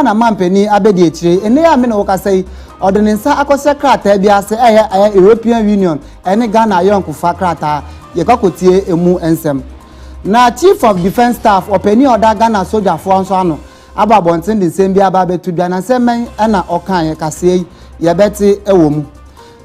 na mampeni abedi echire ene ya me na wokasai ordinance akose krata bia se European Union ene Ghana yonkufa krata yekokotie emu ensem na Chief of Defence Staff openi oda Ghana soldier fo anso ano ababontin de nsem bia ba betu bia na semen na okan ye kase yebeti ewomu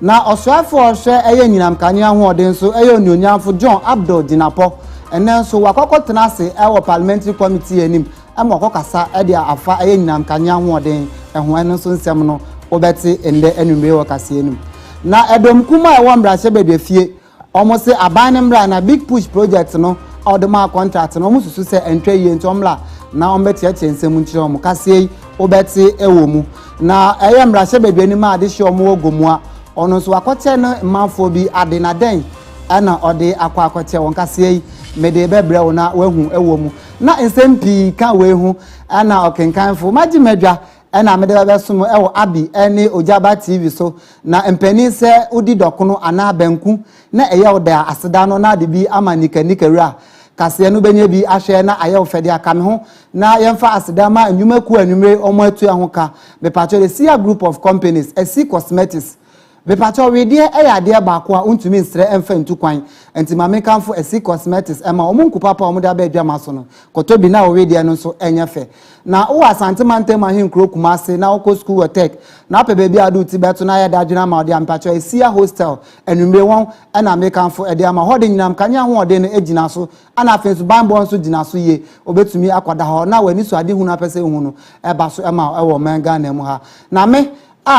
na osoafo ohwe nyinam kanye ahoden so onyonyamfo John Abdul Dinapo enen so wakokotena se parliamentary committee enim ama okokasa de afa nyinam kanye ahoden eho enen so nsem no obeti ende enumre wakase enim na edom kuma mbra shebe fie omo se aban mbra na big push project no odema contract no mususu se entwe ye ntomla na ombeti nsem nchire omo kase obeti ewomu na mbra shebe enim ade hye omo ogomua ono so akoche no manfo bi adenaden ana ode akwakoche won kase mede bebre wona wahu ewomu na nsem pi ka wehu ana okenkanfo magimedwa ana mede bebesom ewo abi ene ojaba tv so na mpani se udi dokono ana banku na eye oda aseda no na de bi amanika nikawura kase no benye bi ahwe na aye ofede aka me ho na yemfa aseda ma anwumaku anwumre omo atu ahoka be pacho the Sia group of companies AC Cosmetics be pacho we de ade baako a untumi nsre emfa ntukwan enti mamekanfo AC Cosmetics ema omunku papa omo da ba adwama so no kotobi na we de no so enyefe na o asante mante mahin kro kumase na oko school tech na pe baby adu ti beto na ya da dwuna ma ode ampacho Sia hostel enumre won na mekanfo ede ama hode nyinam kanya ho ode no ejina so ana afensu bambo nso jina so ye obetumi akwada ho na wani so ade hu na pese hu no eba so ema ewo menga na mu ha na me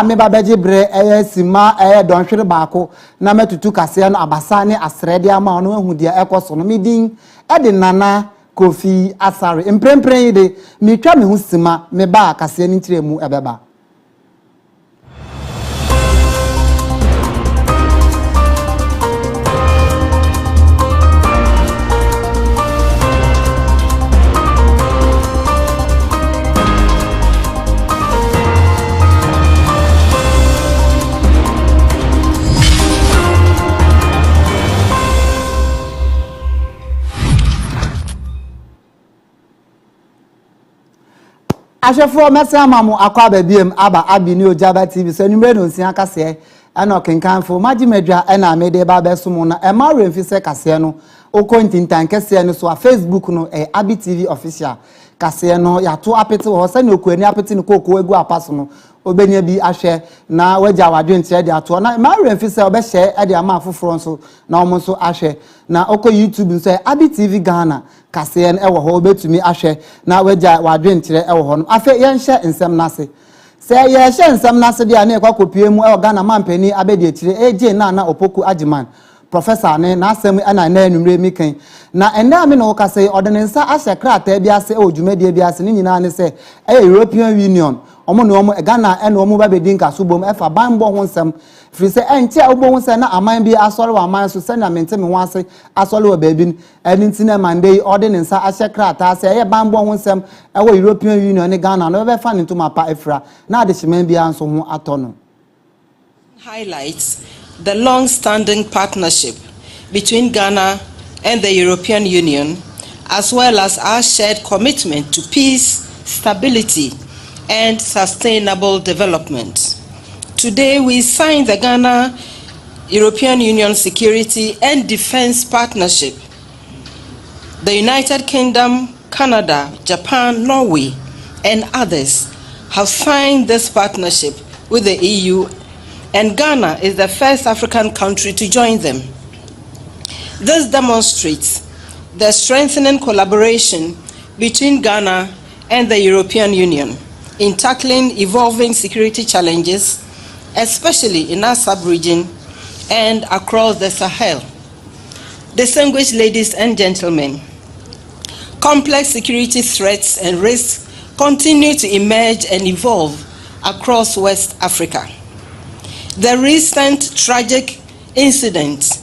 me babeji bre sima donhwere baako na metutu kase no abasa ne asrede ama ono hu dia ekoso no midin ede nana Kofi Asare emprempren de mitwa me hu sima me ba kase ni tiremu ebeba Ashefo mesa mamu akwa babiem aba abi ni ojaba tv so numre no nsia kase ana okenkanfo magimedwa na mede ba besom na e ma remfi se kase no okontintan kase no so a Facebook no abi tv official kase no ya to apete ho se na okuani apete ni kokko egu apaso no obenya bi ahwe na waja wadwente de ato na ma remfi se obehye de ama afoforo nso na omo nso ahwe na oko YouTube nso abi tv Ghana kase en ewo ho betumi ahwe na waja wadwentire ewo ho no afa yenhye nsem nase se yenhye nsem nase dia na ekwa mu ewo Ghana mampani abedi etire eje na opoku agiman professor ne na asem ana na enumre mikan na enda ame no kase ordinance ahye krata bia se ojumade bia se ni nyina ne se European Union omo no omo Ghana ena omo ba bedin kaso bom efa banbo ho nsem firi se enche obo ho se na aman bi asore wa aman so se na mente me ho ase asore wa baby eni ntina mande ordinance ahye krata se ye banbo ho nsem ewo European Union ne Ghana no be fa nto mapa efra na ade hyeman bia nso ho atono highlights the long-standing partnership between Ghana and the European Union, as well as our shared commitment to peace, stability, and sustainable development. Today, we signed the Ghana-European Union Security and Defense Partnership. The United Kingdom, Canada, Japan, Norway, and others have signed this partnership with the EU, and Ghana is the first African country to join them. This demonstrates the strengthening collaboration between Ghana and the European Union in tackling evolving security challenges, especially in our sub-region and across the Sahel. Distinguished ladies and gentlemen, complex security threats and risks continue to emerge and evolve across West Africa. The recent tragic incident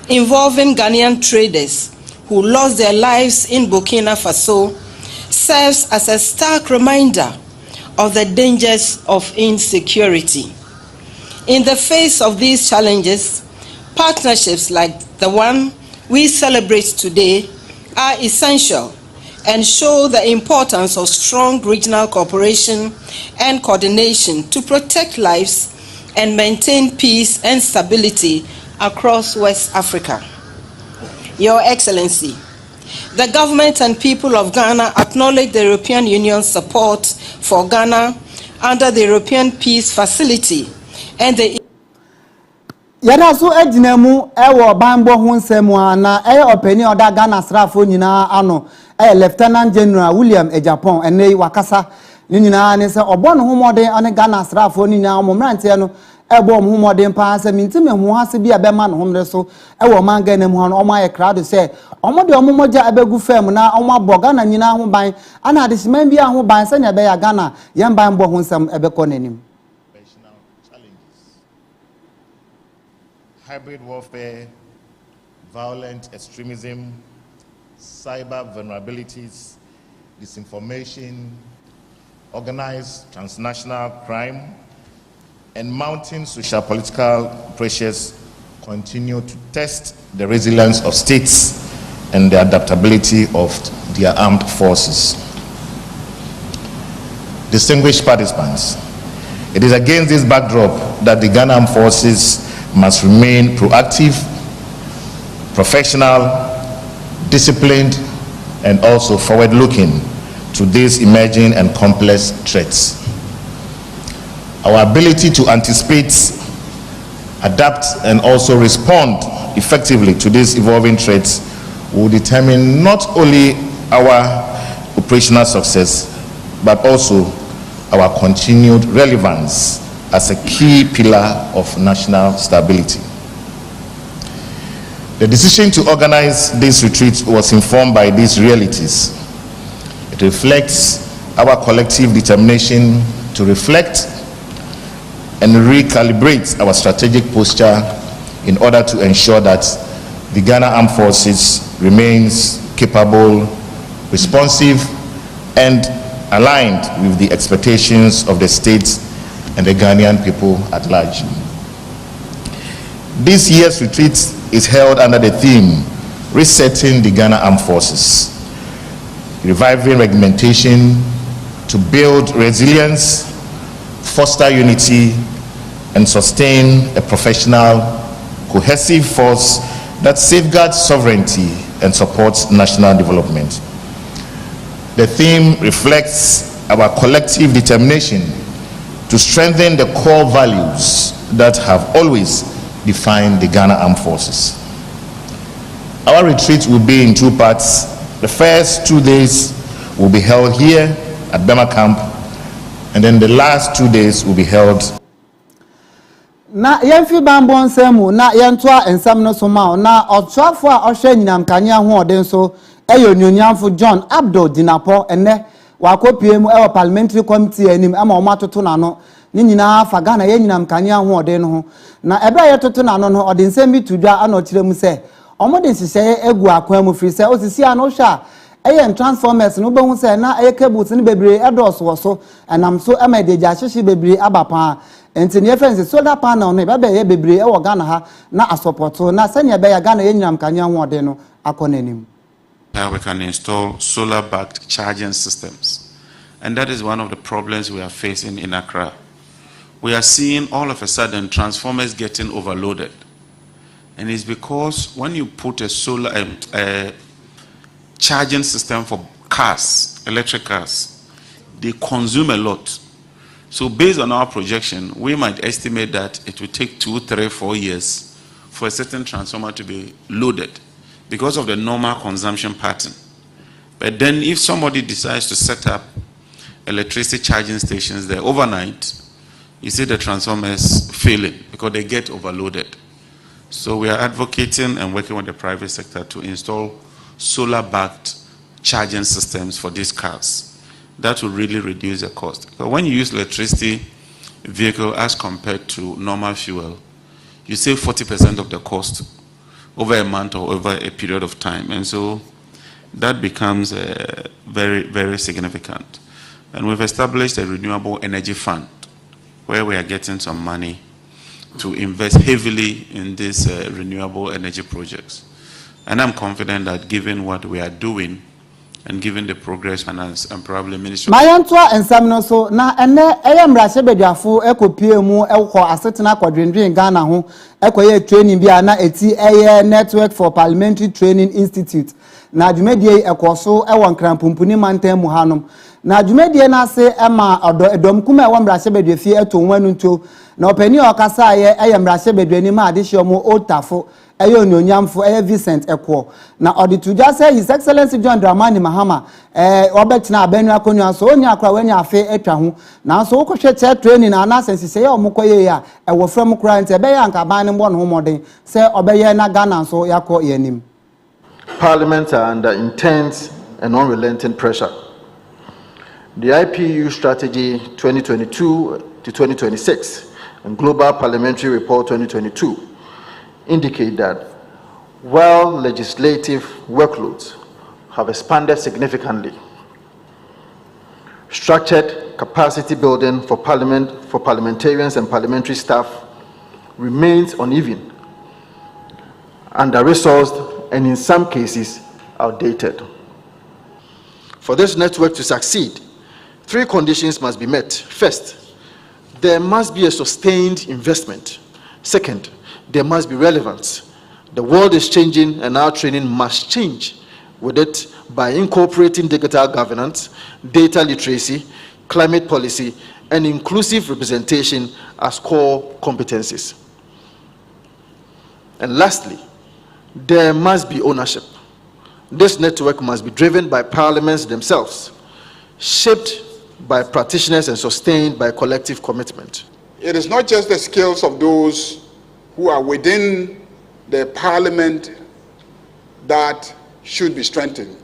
involving Ghanaian traders who lost their lives in Burkina Faso serves as a stark reminder of the dangers of insecurity. In the face of these challenges, partnerships like the one we celebrate today are essential and show the importance of strong regional cooperation and coordination to protect lives and maintain peace and stability across West Africa. Your Excellency, the government and people of Ghana acknowledge the European Union's support for Ghana under the European Peace Facility and the yada so edina mu ewo banbo ho nsem na openi oda Ghana srafo nyina ano Lieutenant General William Ejapon ene wakasa ni nyina ne se obo no homoden ane Ghana srafo ni nyina omomrante no ebo mo homoden pa se mintime ho ase bia be ma no homre so ewo manga ne mu ho no omo aye crowd se omo de omo moja abegu fam na omo abo Ghana nyina ho ban ana de siman bia ho ban se ne be ya Ghana yem ban bo ho nsem ebeko nanim. Hybrid warfare, violent extremism, cyber vulnerabilities, disinformation, organized transnational crime, and mounting social-political pressures continue to test the resilience of states and the adaptability of their armed forces. Distinguished participants, it is against this backdrop that the Ghana Armed Forces must remain proactive, professional, disciplined, and also forward-looking to these emerging and complex threats. Our ability to anticipate, adapt, and also respond effectively to these evolving threats will determine not only our operational success, but also our continued relevance as a key pillar of national stability. The decision to organize this retreat was informed by these realities. It reflects our collective determination to reflect and recalibrate our strategic posture in order to ensure that the Ghana Armed Forces remains capable, responsive, and aligned with the expectations of the state and the Ghanaian people at large. This year's retreat is held under the theme, Resetting the Ghana Armed Forces, reviving regimentation to build resilience, foster unity, and sustain a professional, cohesive force that safeguards sovereignty and supports national development. The theme reflects our collective determination to strengthen the core values that have always defined the Ghana Armed Forces. Our retreat will be in two parts. The first 2 days will be held here at Bema Camp, and then the last 2 days will be held. Na yemfi bambo nsemu na yentoa ensam no so ma na otuafo a ohwe nyinam kanya ho oden so eyo nyonyamfo John Abdul Dinapo ene wakopie mu ewo parliamentary committee anim ama o matoto na no ni nyina fa Ghana ye nyinam kanya ho oden no ho na ebe ye toto na no no ode nsem bi tudwa ana okire mu se omode nsise egu akwan mu firi se osisi ana ohwa eye transformers no behu se na eye cables ni bebre edoso woso enam so emedeja hyehye bebre abapa enti ne fense solar panel no be ye bebre e wo Ghana ha na asopoto na se ne be ya Ghana ye nyinam kanya ho oden no akonanim. We can install solar-backed charging systems. And that is one of the problems we are facing in Accra. We are seeing all of a sudden transformers getting overloaded. And it's because when you put a solar charging system for cars, electric cars, they consume a lot. So based on our projection, we might estimate that it will take 2, 3, 4 years for a certain transformer to be loaded, because of the normal consumption pattern. But then if somebody decides to set up electricity charging stations there overnight, you see the transformers failing because they get overloaded. So we are advocating and working with the private sector to install solar-backed charging systems for these cars. That will really reduce the cost. But when you use electricity vehicle as compared to normal fuel, you save 40% of the cost over a month or over a period of time. And so that becomes very, very significant. And we've established a renewable energy fund where we are getting some money to invest heavily in these renewable energy projects. And I'm confident that given what we are doing and given the progress finance and probably ministry. Mayantoa ensam no so na ene eyamrahye bedwafo ekopie mu ekọ asetena kwadwendwen Ghana ho ekoye training bia na eti Network for Parliamentary Training Institute na dwumedie ekoso ewon krampumpuni mantam mu hanom na dwumedie na ase ema edom kuma ewamrahye bedwafie eto nwanu nto na opani okasa eyamrahye bedwani ma adehye mu otafo eyo nyonyamfo Vincent Ekwo na odituja say His Excellency John Dramani Mahama obetina abenu akonwa so onya akra wanya afe etwa ho na so wokohwe che training na anasense say omokoye ya ewo from kra nte be ya nkaban ne mbo no homoden say obeye na Ghana so yakọ yanim. Parliament are under intense and unrelenting pressure. The IPU strategy 2022 to 2026 and Global Parliamentary Report 2022 indicate that while legislative workloads have expanded significantly, structured capacity building for parliamentarians and parliamentary staff remains uneven, under-resourced, and in some cases outdated. For this network to succeed, 3 conditions must be met. First, there must be a sustained investment. Second, there must be relevance. The world is changing and our training must change with it by incorporating digital governance, data literacy, climate policy, and inclusive representation as core competencies. And lastly, there must be ownership. This network must be driven by parliaments themselves, shaped by practitioners and sustained by collective commitment. It is not just the skills of those who are within the parliament that should be strengthened.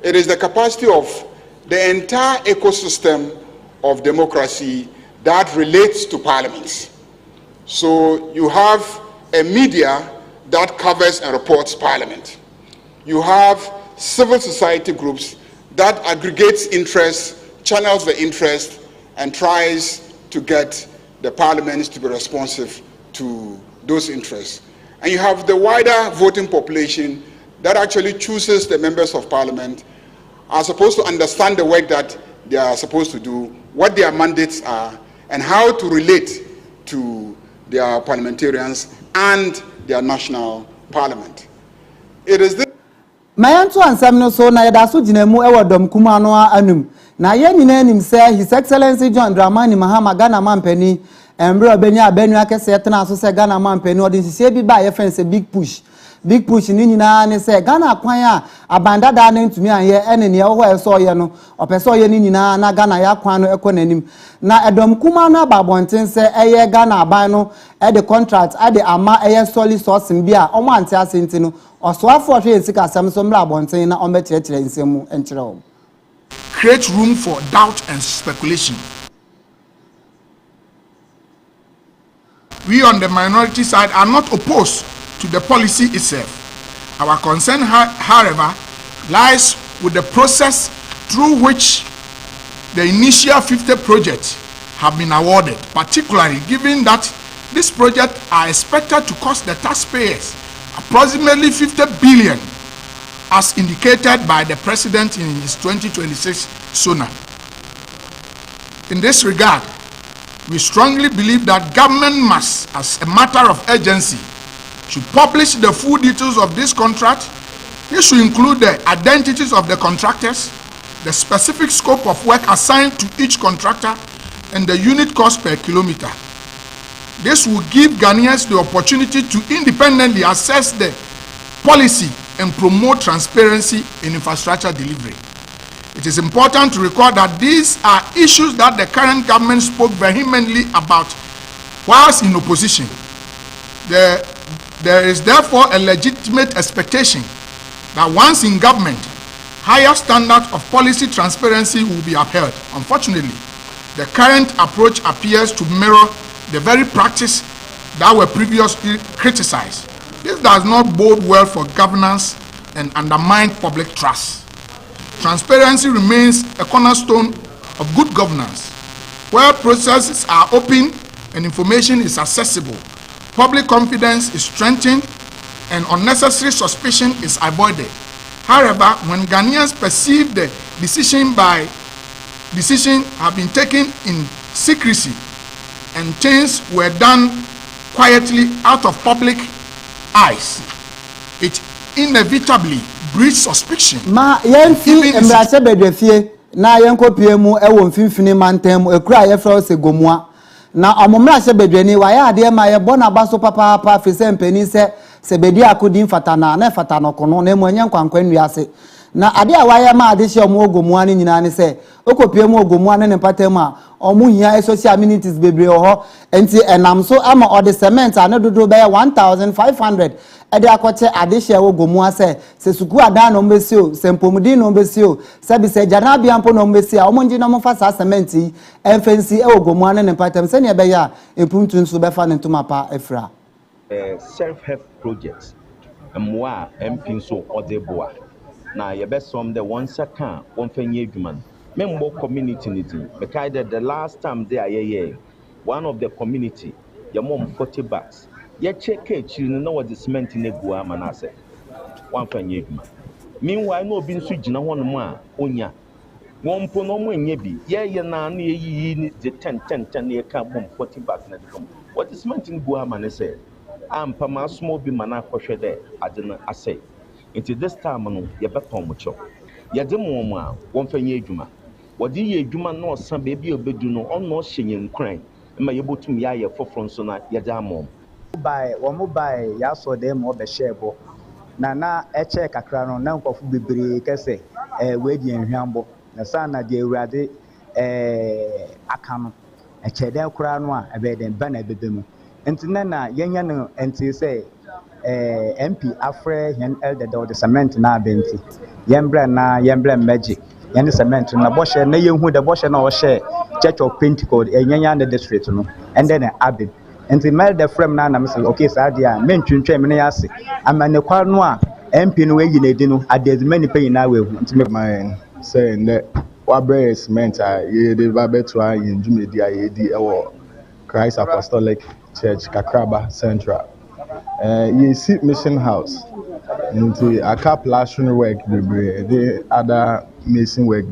It is the capacity of the entire ecosystem of democracy that relates to parliaments. So you have a media that covers and reports parliament. You have civil society groups that aggregates interests, channels the interest, and tries to get the parliaments to be responsive to those interests. And you have the wider voting population that actually chooses the members of parliament, are supposed to understand the work that they are supposed to do, what their mandates are, and how to relate to their parliamentarians and their national parliament. It is this. Mayanto ansam no so na yedaso ginemu ewodom kuma no anum na ye nyina nim say His Excellency John Dramani Mahama Ghana mampani embre obenya abenu akese etena so say Ghana mampani odin sisi bi ba ye fence big push ni nyina ne say Ghana kwan a abandada na ntumi anye ene ne wo eso ye no opeso ye ni nyina na Ghana ya kwan no ekonanim na edom kuma no ababonten say eye Ghana aban no e the contract ade ama eye solid source bia omo ante asenti no osoafo hwe ensika asem so mra abonten na ombetietire nsemu enkyere wo. Create room for doubt and speculation. We on the minority side are not opposed to the policy itself. Our concern, however, lies with the process through which the initial 50 projects have been awarded, particularly given that these projects are expected to cost the taxpayers approximately 50 billion, as indicated by the President in his 2026 SONA. In this regard, we strongly believe that government must, as a matter of urgency, should publish the full details of this contract. This should include the identities of the contractors, the specific scope of work assigned to each contractor, and the unit cost per kilometer. This will give Ghanaians the opportunity to independently assess the policy and promote transparency in infrastructure delivery. It is important to recall that these are issues that the current government spoke vehemently about whilst in opposition. There is therefore a legitimate expectation that once in government, higher standards of policy transparency will be upheld. Unfortunately, the current approach appears to mirror the very practice that were previously criticized. This does not bode well for governance and undermine public trust. Transparency remains a cornerstone of good governance. Where processes are open and information is accessible, public confidence is strengthened and unnecessary suspicion is avoided. However, when Ghanaians perceive the decision have been taken in secrecy and things were done quietly out of public eyes, it inevitably breeds suspicion. Ma yenti emrase bedwefie na yenkopie mu ewo mfimfini mantam ekura yefra se gomua na omomrase bedweni wa ya ade ma ye bona baso papa fese mpeni se bedi akodi mfatana na fatano kono na emuanye nkwankwanwi ase na ade a wa ya ma ade hye omo ogomua ni nyina ne se okopie mu ogomua ne patam a omo hia social amenities bebre ho enti enam so ama ode cement ane dodo be 1500 ede akoche adehye wogomu ase se suku adan no mbesio se mpomudi no mbesio se bi se jana bia mpo no mbesio omonji no mfa sa cement yi enfensi wogomu ane ne patam se ne be ya empumtu nso be fa ne ntoma pa efra self help projects mwa MP nso odeboa na ye be som the one second one fanye adwuma membo community niti because the last time they are one of the community your mom 40 bucks ye check it you know what the cement in egu amanase one fanye adwuma meanwhile no obi nso gina ho no a onya won po no mo enye bi ye na na yi ni the 10 na ye ka mom 40 bucks na de come what the cement in egu amanase ampa ma small bi mana kohwe de ade na ase into this time no ye beton mo cho ye de mo mo a won fanye adwuma wodi ye adwuma no osan be bi obedu no ono hyenye nkran ma ye botum ya ye foforo so na ye da mom by ya so dem mo be shebo na eche kakra no na nkofu bebre kese we di enhwambo na sana de awurade aka no eche den kura no a ebe den ba na bebemu enti na yenya no enti say MP afre hen elder the cement na abenti yembre magic yen cement na boshe na yehu de boshe na o share Church of Pentecost enyanya na district no and then abib enti mel the frame na me say okay sa dia mentwentwe me na yase amane kwa no a MP no weyi na edi no adezima ni pay na wehu enti me my say ne wa bre cement a ye de ba beto a yin dwumedi a ye di ewo Christ Apostolic Church Kakraba Central you see mission house into a cap plastering work the other mason work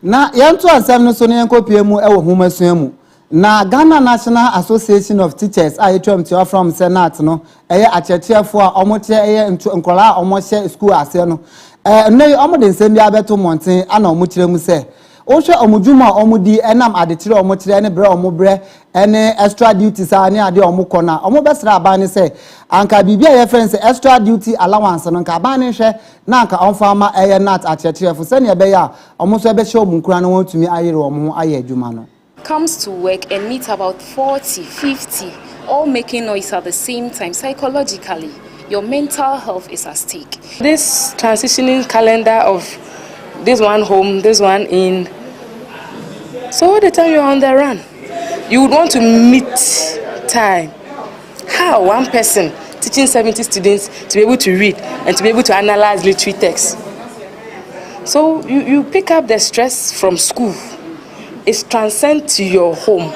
na yanto ansam no so ne yankopie mu ewo homasua mu na Ghana National Association of Teachers a yetwam to from Senate no eye achechiefo a omoche eye nkola omoche school ase no ne omode nsem bia beto monten ana omochire mu se ohwe omudwuma omudi enam adetire omochire ne bre omobre ene extra duties ani ade omukona omobesra abane se anka bibia ye friends extra duty allowance no nka abane hwe na anka onfama eye nat achechiefo se ne ebe ya omoso ebe hwe omunkura no wotumi ayire omo aye adwuma no comes to work and meet about 40, 50, all making noise at the same time. Psychologically, your mental health is at stake. This transitioning calendar of this one home, this one in. So all the time you're on the run, you would want to meet time. How one person teaching 70 students to be able to read and to be able to analyze literary texts. So you pick up the stress from school. It's transcend to your home.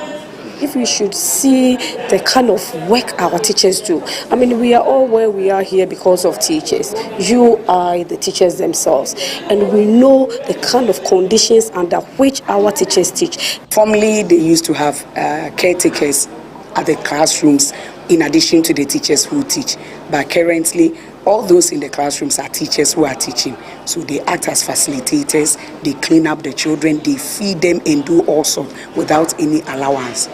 If we should see the kind of work our teachers do. I mean, we are all where we are here because of teachers. You are the teachers themselves. And we know the kind of conditions under which our teachers teach. Formerly, they used to have caretakers at the classrooms in addition to the teachers who teach. But currently, all those in the classrooms are teachers who are teaching. So they act as facilitators, they clean up the children, they feed them and do also without any allowance.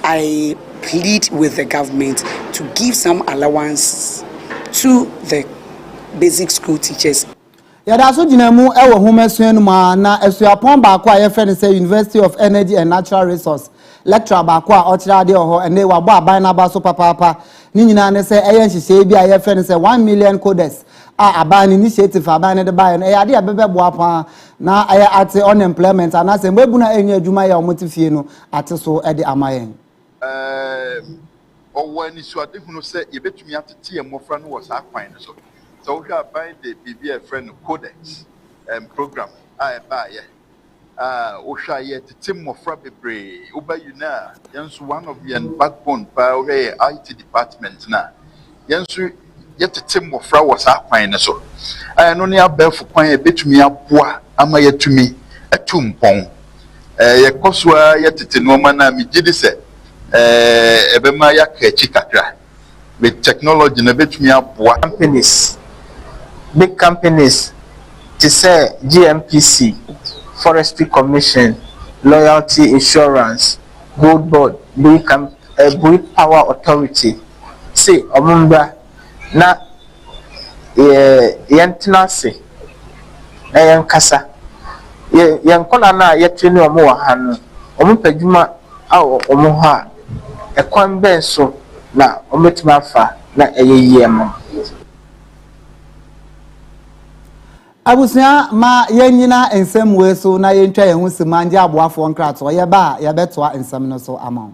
I plead with the government to give some allowance to the basic school teachers. Yada so jinemu ewo homesuen ma na esuapon ba kwa ye friend say University of Energy and Natural Resource lecturer ba kwa ochira de oho ene wa bo aban na ba so papa ni nyina ne say eye nhihye bi a ye friend say 1 million coders a aban initiative aban de ba no e ade abebe bo apa na aye ate unemployment ana say mbebu na enye adwuma ya omotifie no ate so e de amayen owani so ade hunu say ye betumi atete ye mofra no wo sa kwan so so we are buying the BBA friend codex program Osha ye team mofra bebre uba yuna yansu one of the backbone pa IT department na yansu yɛtete mmɔfra wɔ saa kwan no so ɛno ne abɛɛfo kwan ɛbɛtumi aboa ama yɛtumi atu mpɔn yɛkɔ so a yɛtete nneɛma no a megye di sɛ ɛbɛma yɛaka akyi kakra with technology na ɛbɛtumi aboa big companies to say GMPC, Forestry Commission, Loyalty Insurance, Gold Board, Bui Power Authority. See, Omumbra, na yentinase, na yankasa. Yankola na yetwini omu wa hanu. Omu pejuma au omu ha. Ekwan benso na ometumafa na eyeyemo. Abusua ma yenyina ensem we so na yentwa yehu sima nje aboafo nkrato ye ba ye betoa ensem no so ama.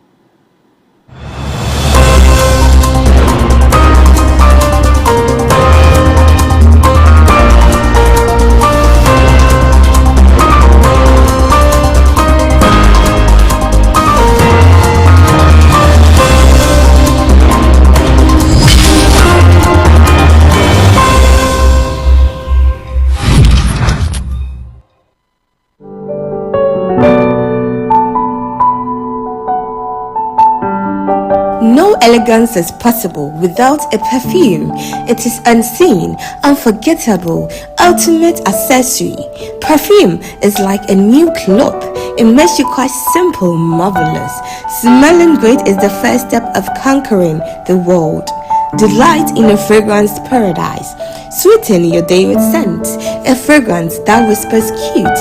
No elegance is possible without a perfume. It is unseen, unforgettable, ultimate accessory. Perfume is like a new cloth. It makes you quite simple, marvelous. Smelling great is the first step of conquering the world. Delight in a fragrance paradise. Sweeten your day with scent, a fragrance that whispers cute.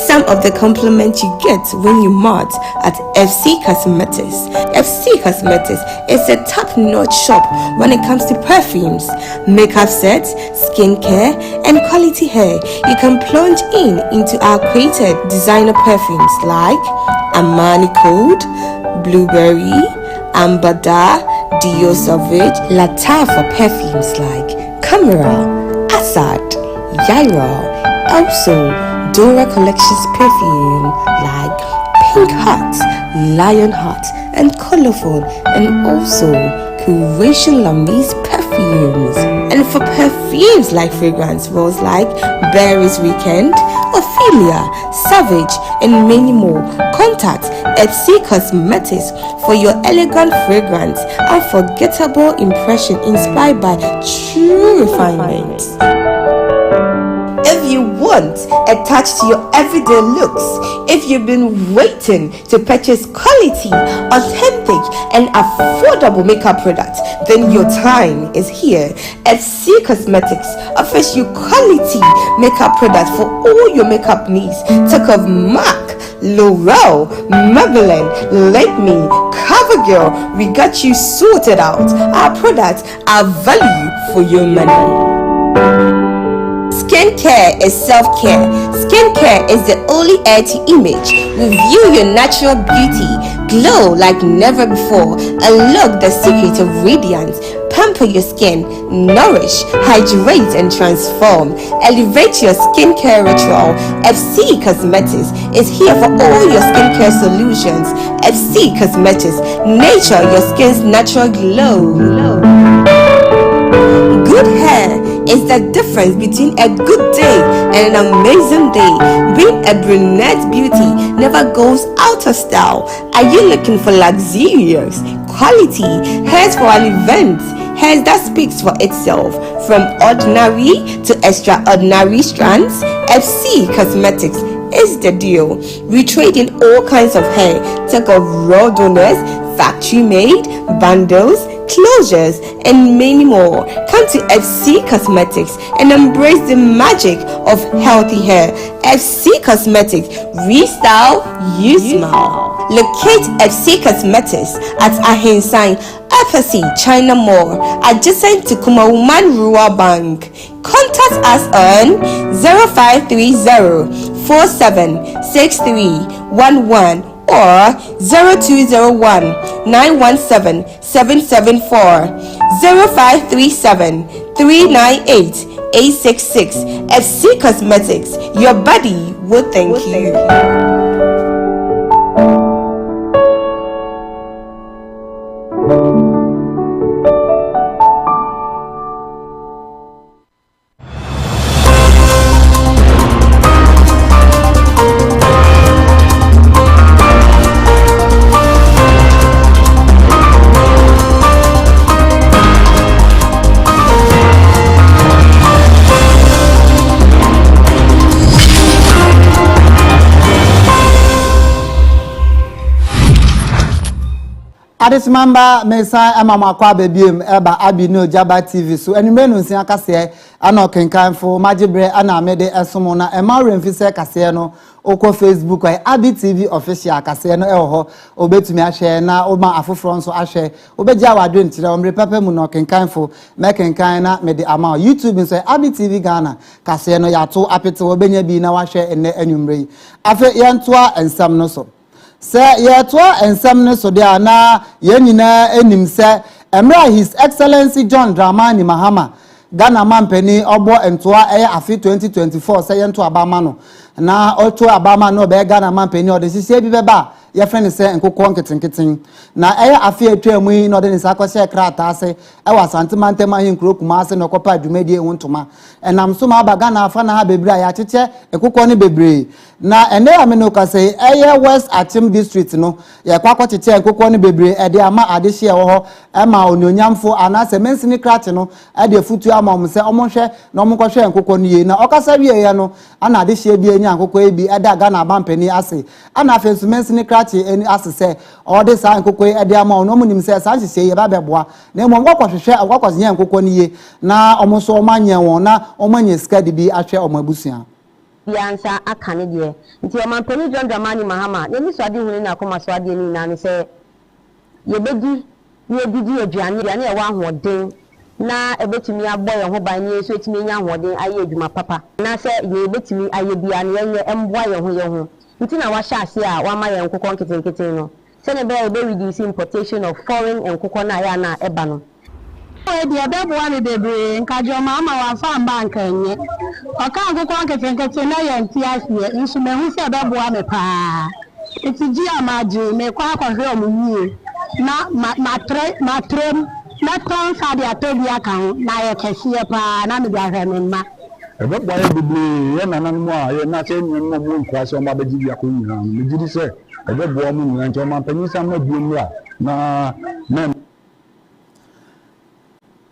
Some of the compliments you get when you mart at FC Cosmetics. FC Cosmetics is a top-notch shop when it comes to perfumes, makeup sets, skincare, and quality hair. You can plunge into our created designer perfumes like Armani Code, Blueberry, Ambada, Dio Savage, Latar for perfumes like Camera, Assad, Yaira, also Dora Collections perfume like Pink Heart, Lion Heart, and Colorful, and also Curation Lamis perfumes. And for perfumes like fragrance rolls like Berry's Weekend, Ophelia, Savage, and many more, contact FC Cosmetics for your elegant fragrance, unforgettable impression inspired by true refinement. If you want a touch to your everyday looks, if you've been waiting to purchase quality, authentic, and affordable makeup products, then your time is here. FC Cosmetics offers you quality makeup products for all your makeup needs. Talk of MAC, L'Oreal, Maybelline, Lakme, CoverGirl, we got you sorted out. Our products are value for your money. Skincare is self-care. Skincare is the only air to image. Review your natural beauty, glow like never before, unlock the secret of radiance. Pamper your skin, nourish, hydrate, and transform. Elevate your skincare ritual. FC Cosmetics is here for all your skincare solutions. FC Cosmetics, nature your skin's natural glow. Good hair is the difference between a good day and an amazing day. Being a brunette beauty never goes out of style. Are you looking for luxurious quality hairs for an event? Hairs that speaks for itself, from ordinary to extraordinary strands? FC Cosmetics is the deal. We trade in all kinds of hair. Take of raw donors, factory made, bundles, closures, and many more. Come to FC Cosmetics and embrace the magic of healthy hair. FC Cosmetics, restyle, you smile. Locate FC Cosmetics at Ahensai, opposite China Mall, adjacent to Kumawuman Rural Bank. Contact us on 0530 476311 or 0201 917 774 0537 398 866. FC Cosmetics, your body will thank you. Adesmamba Mesa Amama Kwa Babiem Eba Abino Jaba TV so enimre no nsia kase ana okenkanfo magibre ana mede esomo na emawre mfise kase no oko Facebook ai Abi TV official kase no eho obetumi ahye na oma afoforo nso ahye obegia wadwe ntire omre papa mu no okenkanfo mekenkan na mede ama YouTube nso Abi TV Ghana kase no yato apete obenya bi na wahye enne anwumre afa yentoa ensam no so se yetoa ensam ne so de ana yenina enim se emra His Excellency John Dramani Mahama Ghana mampeni obo entoa afi 2024 se yento abama no na oto abama no be Ghana mampeni ode sisi bi beba ye friend se nkokọ nketenketen na afi atwamu yi no de nsa kwose krata ase wasantemantema hinkro kuma ase no kopa adwumadi ehuntoma enam so ma ba Ghana afa na ha bebre ya cheche ekokọ ne bebre na ene ameno kase West Achim district no ye kwakọ cheche ekokọ ne bebre ede ama adehye wo ema onyonyamfo anase mensini krate no ede futu ama omse omonhwe na omonkọhwe ekokọ ne ye na okasa wie ye no ana adehye bi enya ekokọ ebi ede Ghana bampani ase ana afensu mensini eni asese ode sa nkokọ ede ama ono munim se sa nhye ye ba beboa na emo ngwakọhwehwe agwakọzenya nkokọ ne ye na omonso omanye won na omanye skadi bi ahwe omabusuan biansa akane de nti omampani John Dramani Mahama yeni so ade hunu na akoma so ade ni na ne se yebedi yedidi aduane ya wa ahoden na ebetumi abọ ye ho ban ni so etimi nya ahoden aye adwuma papa na se yebetimi aye bia ne ye emboa ye ho nti na wa sha ase a wa ma ye nkokọ nketenketen no se ne be reduce importation of foreign nkokọ na ya na eba no edi abeboa ne bebre nkajo mama wa fa bank enye oka nkokọ nketenketen na ye nti ase nso mehu se abeboa me pa etiji amaji me kwa akwahwe omunyi na matrem na ton sa dia tobi aka ho na ye kese pa na me dia hwe me ma ebe boye bebre ye nanan mu a ye na se nyen mu nkwase o ma beji bia ko nyina me gidi se ebe bo mu nyina nti o ma panyi sam na biom la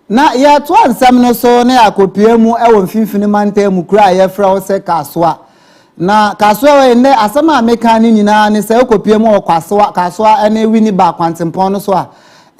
na ya to ansam no so na akopie mu ewo mfimfini manta mu kura ye fra wo se kasoa na kasoa we ne asama ameka ni nyina ne se akopie mu kasoa ene wini ba kwantempon no so a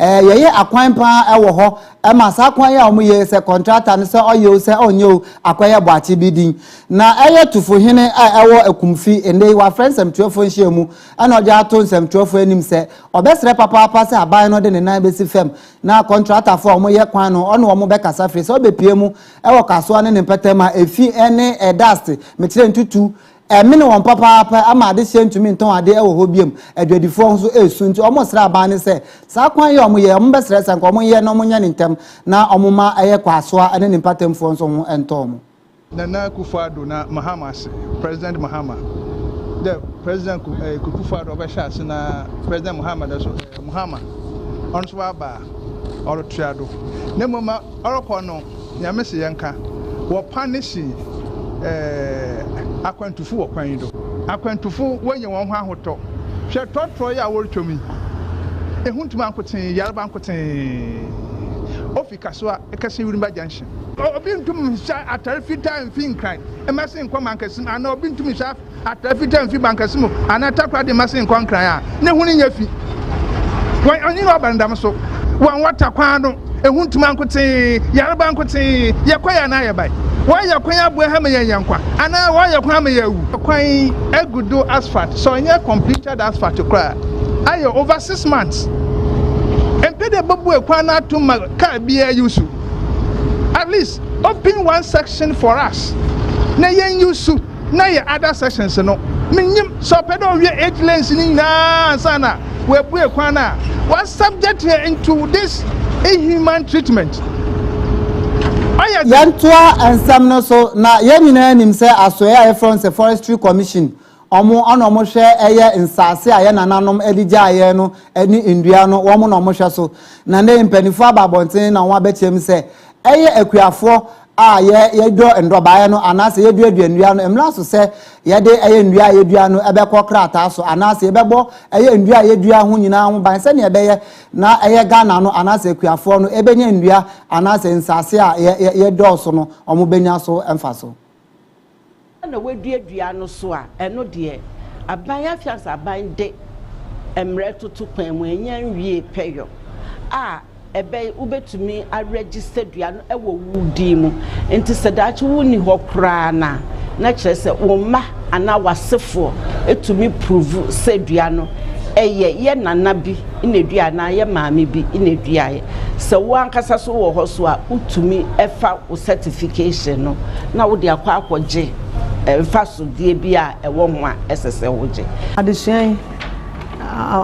yeye akwan pa ewo ho ma sa akwan ya omo ye se contractor ne se oyo se onyo akwaye boachi bidin na tufo hene a ewo akumfi ende wa friends am tuofo nhyiemu ana oja ato nsam tuofo anim se obesre papa se aban no de ne nan besi fam na contractor fo omo ye kwan no ono omo be kasa free se obepie mu ewo kaso ne mpetema efi ene dust metire ntutu emene won papa ama ade hye ntumi nton ade ewo ho biem adwadifo nso esu nti omo sra aban ne se sa kwan ye omo ye omo be sra san ko omo ye no omo nya ne ntem na omo ma eye kwasoa ane ne patemfo nso ho entom Nana Akufo-Addo na Mahama se President Mahama the President Akufo-Addo obesha se na President Mahama da so Mahama onso aba oro triado ne moma orokọ no nyame se yenka wo panishi akwantufu okwan do akwantufu wonye won ho ahoto hwe totro ya wortwomi ehuntuma ankoten yarba ankoten ofika so ekase wirimba junction obi ntum sha atarifita mfi nkran emase nkoma nkasim ana obi ntum sha atarifita mfi bankasim ana takwa de mase nkon nkran a ne hunu nyafi wan onyi no bandam so wan wata kwan no ehuntuma ankoten yarba ankoten yekwaya na yebai why kwan abua ha me yankwa ana why kwan me yawu kwan egudo asphalt so nya completed asphalt kra ayo over 6 months empede babu kwan na to ma car bia yusu at least open one section for us na yen yusu na ye other sections no menyim so pedo we 8 lanes ni na sana we bu kwan na was subject into this inhuman treatment yantua ensam no so na yenina nim se asoya from the forestry commission omo omo hwe eye nsase aye nananom edigya aye no eni ndua no wo mo no mo hwe so na ne mpanifo ababonten na won abetiem se eye akuafo a ye do ndoba ye no anase ye duadua ndua no emla so se ye de eye ndua ye dua no ebekọ krata so anase ye bebo eye ndua ye dua ho nyina ho ban se ne ebeye na eye Ghana no anase akuafo no ebenya ndua anase nsase a ye do so no omo benya so emfa so na we duadua no so a eno de aban afiasa aban de emreto to kwan mu enyan wie peyo a ebe ubetumi a register dua no ewo wudi mu enti sedachi woni ho kra na kire se wo ma ana wasefo etumi prove se dua no ye nana bi ina dua na ye maame bi ina dua ye se wo ankasa so wo ho so a utumi efa wo certification no na wo de akwa akwaje fa so die bi a ewo ho a esese wo je adesua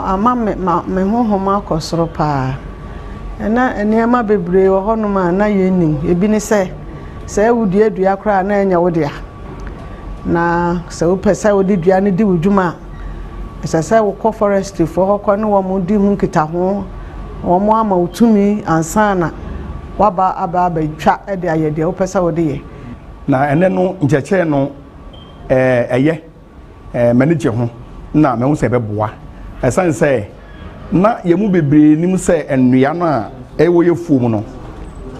ama me honhoma akosoro pa na enema bebre wo honom a na yenim ebi ne se wudi adua kra na enya wo dia na se wo pese wo di dua ne di wuduma se wo ko forestry for ho ko ne wo mo di hu kita ho wo mo ama utumi ansana waba aba twa e de ayede wo pese wo de ye na ene no ncheche no eye manage ho na me hu se beboa esan se na yemu bebre nim se enua no a ewo ye fuom no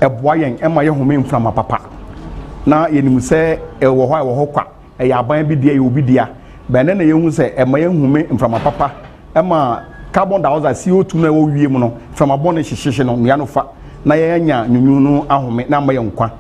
eboa yen ema ye home mframa papa na yenim se ewo ho kwa yaban bi dia ye obi dia bene na yehu se ema ye home mframa papa ema carbon dioxide CO2 na ewo wie mu no mframa bone hyehyehye no nua no fa na ye nya nyunyu no ahome na ma ye nkwa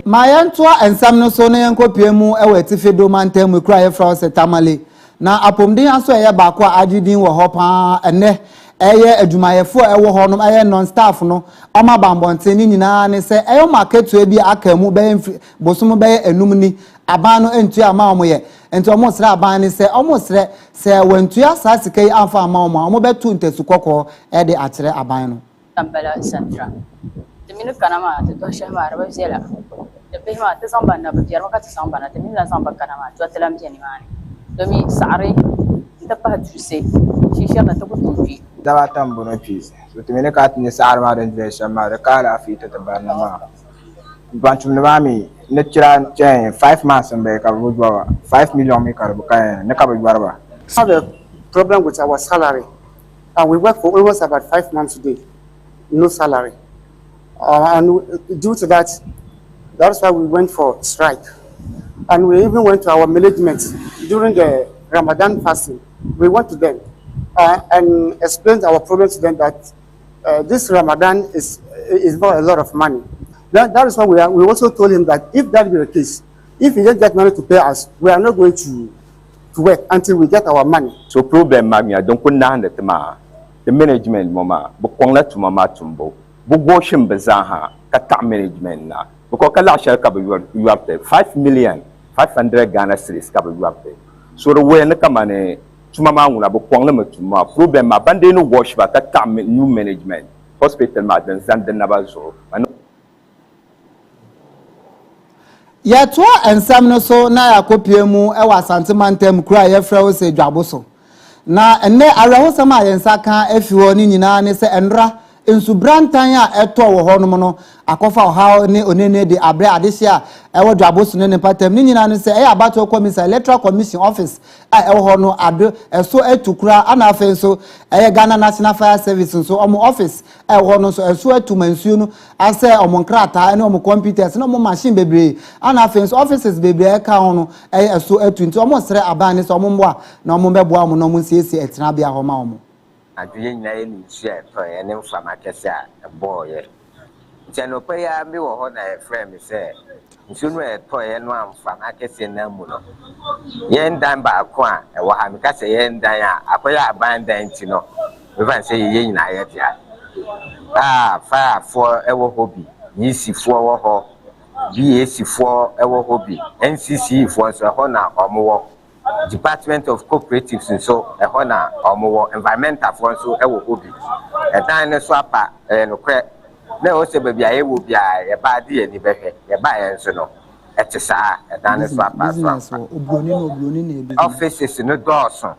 ma yanto ensam no so na yankopie mu ewetife do mantem mu kra ye fra se tamale na apomden aso eye ba kwa agidin wo ho pa ene eye adumayefo ewo ho no eye non staff no oma bambonten ni nyina ne se eye marketu e bi akamu be bosom be enum ni aban no entu ama omo ye enti omo sre aban ne se omo sre se wantu asasikai amfa ama omo betu ntesu kokko e de akere aban no Kampala Central teminu kanama te to shema araba zela de behma te samba na butiar wakati samba na teminu la samba kanama to telam tiani mani domi sare ndapa tuse shisha na to kutuji dawa tambono pis so teminu ka tinye sare ma den de shema de kala afita te banama bantum mami ne tira 5 months mbe ka bujwa 5 million me ka buka ne ka bujwa ba. Have a problem with our salary and we work for almost about 5 months today, no salary. And due to that, that's why we went for strike. And we even went to our management during the Ramadan fasting. We went to them and explained our problem to them that this Ramadan is not a lot of money. That is why we also told him that if that be the case, if he didn't get money to pay us, we are not going to work until we get our money. So problem magna don't kunna the management mama bukongla to mama tumbo bugoshim bazaha kata management na bukokala shaka you have 5,500,000 Ghana cedis ka you have so the way na kamane tumama ngula bukongla matuma problem ma bande no wash ba kata new management hospital ma dan zanden na bazo ya to ensam no so na yakopie mu e wa santimantem kura ye fra wo se dwaboso na enne arahosam a yensa kan afiwo ni nyina ne se enra nsubrantan a eto wo honom no akofa ha ne onene de abre adehia ewo dwaboso ne patam ni nyina ne se e abato commission electoral commission office a ewo ho no ado eso etukura ana afen so e Ghana National Fire Service so omo office ewo no so eso etumansuo no ase omo nkrata ne omo computers ne omo machine bebre ana afen so offices bebre ka ho no e eso etunti omo sre aban ne so omo mboa na omo beboa omo no omo siesie etena bia ho ma omo aduye nyina ye ni share to ye ne mfama kese a boye chano pe ya mi wo ho na e frame se nsunu e to ye no amfama kese na mu no ye ndan ba ko a e wo ha mi kase ye ndan a akoya abandan ti no we van say ye nyina ye dia fire for e wo hobby yisi for wo ho BAC for e wo hobby NCC for so ho na omo Department of Cooperatives so e ho na omo environmental for so e wo hobby e dan ne so apa no kre na o se bia ye wo bia ye ba de ni behwe ye ba ye nso no e te saa e dan ne so apa so obroni na offices no dawson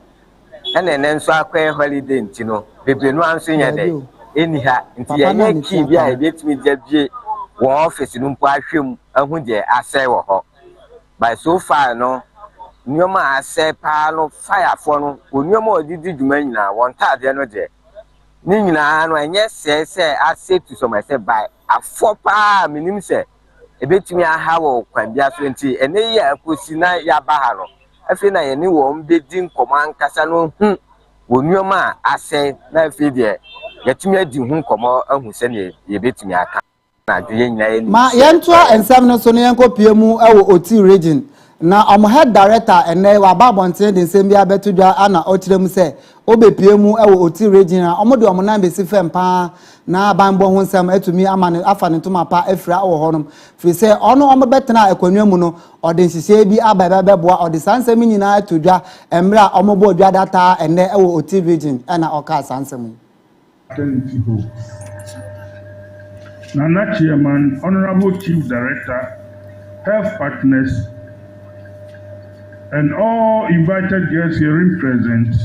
ene ne nso akwa holiday ntino bebe no anso nya de eni ha nti ye ki bia e betimi dia bie wo office no mpo ahwem ahu de asai wo ho by so far no nyoma ase pa no fire for no onyoma odidi dwuma nyina won taade no de ni nyina no enye se ase to some say by afo pa minim se ebetimi aha wo kwan bia so nti ene ye akosi na ya ba ha no afi na ye ni wo mbedi nkomo ankasa no hu wonwoma asen na afi de yetumi adi hu nkomo ahu se ne ye betumi aka na adwe nyina ye ma yentoa ensam no so ne yenkopie mu ewo oti region na head director ene wa babonte de nsem bia betudwa ana okirem se obepie mu ewo oti region a omode omna besi fempa na banbo ho nsam atumi amane afa ne ntoma pa afira wo honom fi se ono omobetena akwanwa mu no ode nhihye bi ababeboa ode sansem nyina atudwa emra omobo odwa data ene ewo oti region ana oka sansem Nana Chairman, Honorable Chief Director, Health Partners, and all invited guests herein present,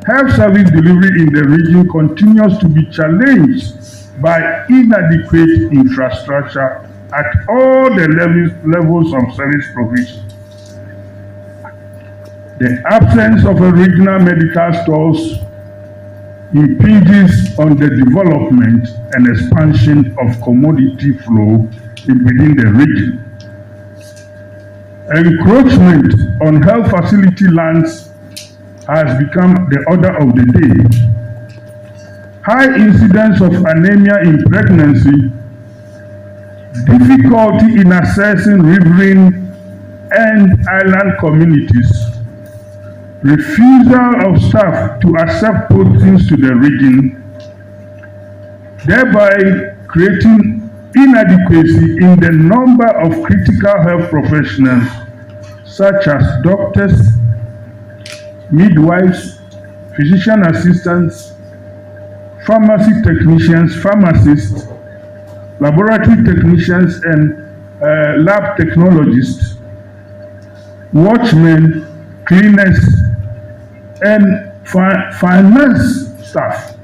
health service delivery in the region continues to be challenged by inadequate infrastructure at all the levels of service provision. The absence of a regional medical stores impinges on the development and expansion of commodity flow within the region. Encroachment on health facility lands has become the order of the day. High incidence of anemia in pregnancy, difficulty in accessing riverine and island communities, refusal of staff to accept postings to the region, thereby creating inadequacy in the number of critical health professionals such as doctors, midwives, physician assistants, pharmacy technicians, pharmacists, laboratory technicians, and lab technologists, watchmen, cleaners, and finance staff.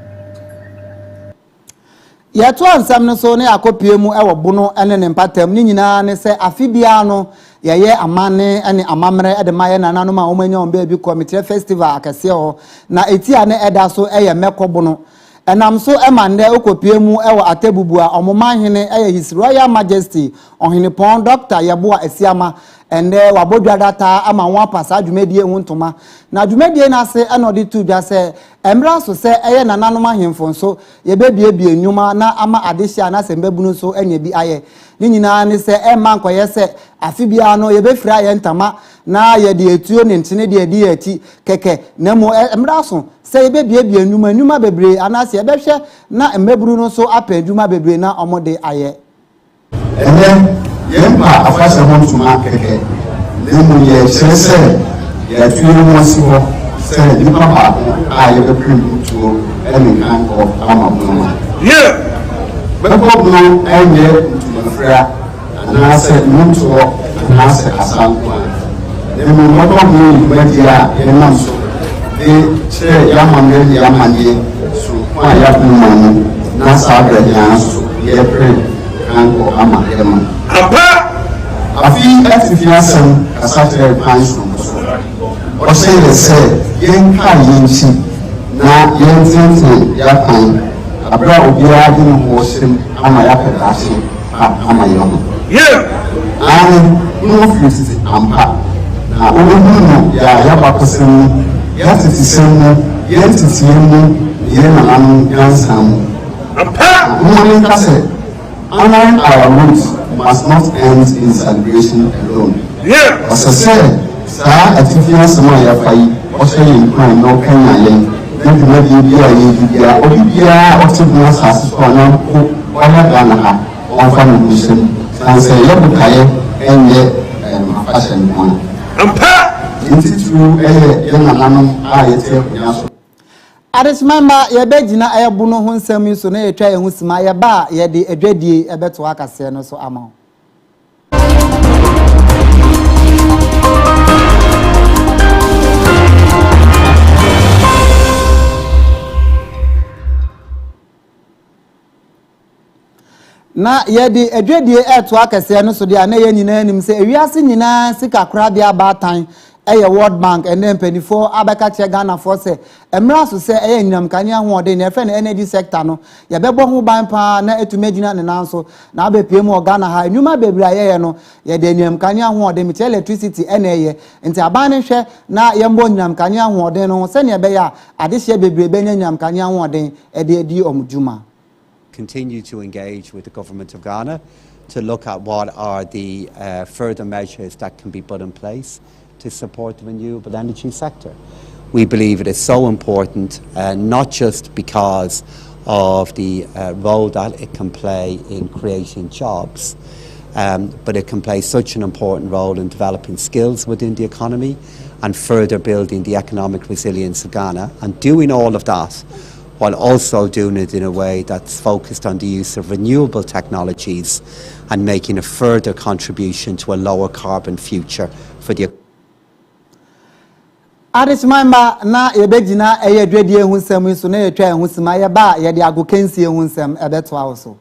Yeto ansam no so ne akopie mu ewo bono ene ne mpatam ni nyina ne se afibia no yeye amane ene amamre ede maye nanano ma omanya ombe bi committee festival akese ho na etia ne eda so eye mekobo no enam so emande okopie mu ewo atebubu a omoma hene eye His Royal Majesty ohene pon Dr. Yeboa Esiama ende wabodwa data ama won pasa adwumedie hu ntoma na adwumedie na se enodi tu dwa se emra so se eye nanano ma hemfo so yebebiebie nyuma na ama adehia na se mbebunu so enya bi aye ni nyina ne se ema nkoye se afibia no yebefira ye ntama na ye de etuo ne ntene de edi ati keke na mo emra so se yebebiebie nyuma bebre anase yebehwe na mbeburu no so apedwuma bebre na omode aye yempa afasa hontuma keke nemu ye chese ya tuyo mwasibo se nipa ba a ye be prim to eni kan ko ama mama beko no enye ntuma na se muntu na se asanko nemu moto mu media ye namso de che yamane yamanye so kwa ya bunu na sa bra ya so ye prim kan ko ama yema apa afi atifiasem kasatre panso o say the say yen ka yinchi na yen tintin ya kan abra obia di no sim ama ya pedase ama yono no fiti ampa na onu ya bakosem ya titisem yen titiem yen anu yansam ampa mo ni kase honoring our roots must not end in celebration alone. As I said, Sir Atifian Samaya Fai, also in Prime, no Kenya, then the media, Olivia, Octavius has for no Wanagana, on family mission, and say Yabukaye, and yet fashion one. Into true, young I tell Aris member ye begina ayabunu ho nsam so na yetwa ye ho sima ye ba ye de adwadie ebeto akase no so ama na ye de adwadie eto akase no so de na ye nyina nim se ewiase nyina sika kora bia ba tan World Bank and then penny for Abakache Ghana for say Emrasu say Nyam Kanya who de ne friend energy sector no ya bebo ho ban pa na etumedina ne nanso na be pie mo Ghana ha nyuma bebra ye no ya de Nyam Kanya ho de me electricity ene ye nti aban ne hwe na ye mbo Nyam Kanya ho de no se ne be ya ade hye bebre be Nyam Kanya ho de edi omjuma. Continue to engage with the government of Ghana to look at what are the further measures that can be put in place to support the renewable energy sector. We believe it is so important, not just because of the role that it can play in creating jobs, but it can play such an important role in developing skills within the economy and further building the economic resilience of Ghana, and doing all of that while also doing it in a way that's focused on the use of renewable technologies and making a further contribution to a lower carbon future for the Adesmamba na yebegina eyedwedi ehunsem so na yetwa ehusima ye ba ye de agokensi ehunsem ebeto awoso.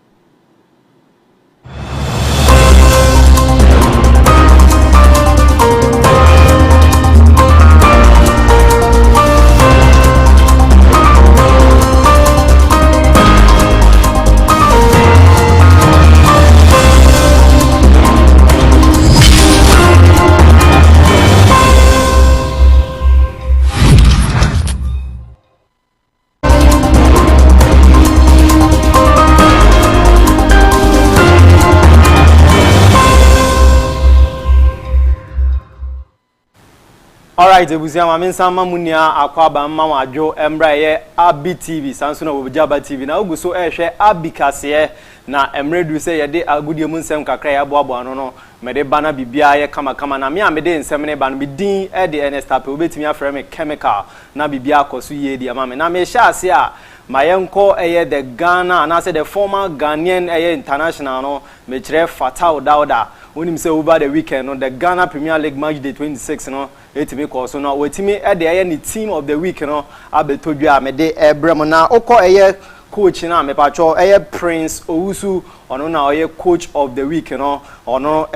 Alright, ebusia mame nsama munia akwaba mma wadwo embra ye ABY TV sanso na wobjaba TV na oguso ehwe ABY kase na emredu se ye de agudie mu nsem kakra ya boabo ano no mede bana bibia ye kama na me amede nsem ne ba no bidin e de enestape obetimi afre me chemical na bibia akoso ye di amame na me hya ase a mayenko eye the Ghana na say the former Ghanaian eye international no me kire Fatal Dauda unim say over the weekend no the Ghana Premier League match day 26 no etimi ko so no wetimi e de eye ni team of the week no abetodua me de ebrem na okọ eye coach na me pacho eye Prince Owusu ono na oye coach of the week no ono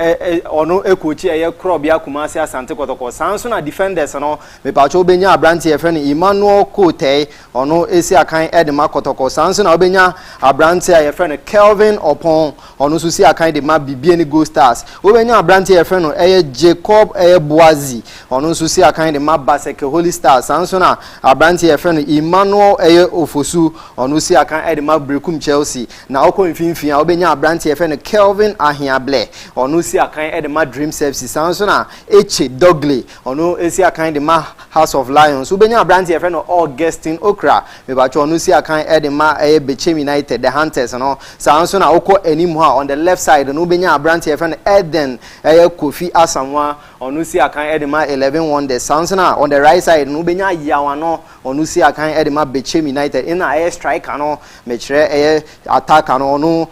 coach eye Krobia Kumasi Asante Kotoko sanso na defenders no me pacho obenya abrante e friend Emmanuel Kote ono esi akan Edema Kotoko sanso na obenya abrante e friend Kelvin Opon ono so si akan de ma bibie ni Go Stars obenya abrante e friend eye Jacob eye Boazi ono so si akan de ma Baseke Holy Stars sanso na abrante e friend Emmanuel eye Ofosu ono si akan Edema Brekum Chelsea na okọ mfinfin obenya abrante friend Kelvin Ahiable ono si akan Edema Dream Services sanso na Eche Dogley ono esi akan de ma House of Lions obenya abrante friend Augustine Okra me ba cho ono si akan Edema Bechem United the Hunters no sanso na okọ enimu ha on the left side no obenya abrante friend Eden Kofi Asamwa ono si akan Edema 11 Wonders sanso na on the right side no obenya Yawano ono si akan Edema Bechem United in a striker no me kire attacker no ono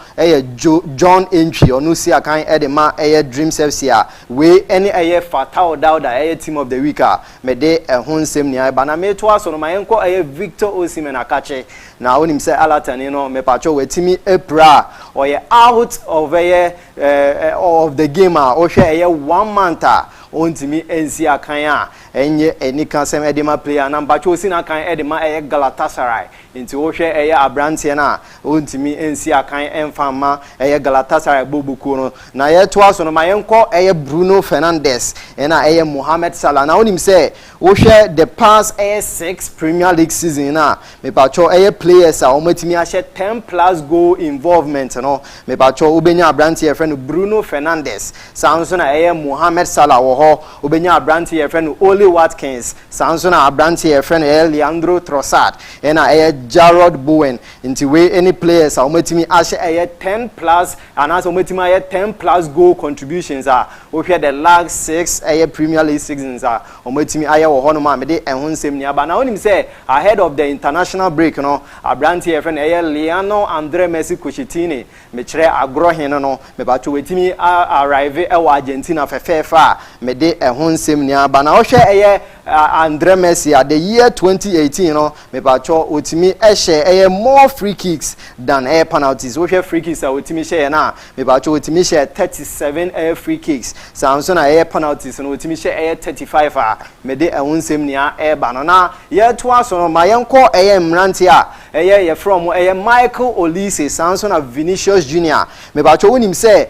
John Entry onu si akan Edema Dream Service a we any Fatal Dauda team of the week a me de ehonsem ni ba na me to aso no mayenko Victor Osimhen akache na onim se alatani no me pacho wetimi epra oye out of of the game a o hwe 1 month a ontimi ensi akan a enye enika sem Edema player na pacho si na kan Edema Galatasaray nti o hwe abrante na ontimi ensi akan enfama Galatasaray bobuku no na ye to aso no mayenko Bruno Fernandes na Mohamed Salah na onim say o hwe the past 6 Premier League season na me pacho players a omatimi a 10 plus goal involvement no me pacho obenya abrante friend Bruno Fernandes sanso na Mohamed Salah wo ho obenya abrante friend Oli Watkins sanso na abrante friend Leandro Trossard na Jarrod Bowen nti we any players a omatimi a 10 plus and as omatimi a 10 plus goal contributions a o hwe the last 6 Premier League seasons a omatimi a wo ho no ma me de ehonsem ni aba na onim say ahead of the international break no abrante friend Leano Andre Messi Kuchitini me kire agro hen no me ba to wetimi arrive Argentina fefefa me mede ehon nsem nia ba na ohwe eye Andre Messi at the year 2018 no me pa cho otimi ehye more free kicks than penalties. Ohwe free kicks a otimi share na me pa cho otimi share 37 free kicks. Samson na penalties no otimi share 35 a mede ehon nsem nia ba no na ye to aso no ma yenko mrante a ye from Michael Olise Samson of Vinicius Junior. Me pa cho wonim say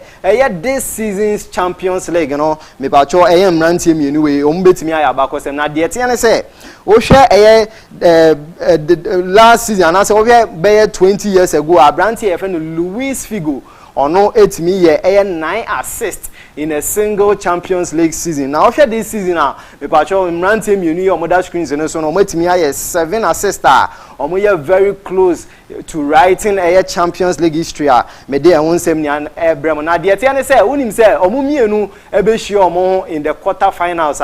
this season's Champions League no me pa cho mrante mienu we ombetimi aya ba kosem na de tiane say o hwe last season na say o hwe 20 years ago Abrante e friend Luis Figo ono etimi ye 9 assists in a single Champions League season. Now after this season me pa cho mrante mienu ye omoda screens no so no metimi aye 7 assists omo ye very close to writing a Champions League history me dey onsem ni ebrem na de tiane say unim say omo mienu ebe hie omo in the quarter finals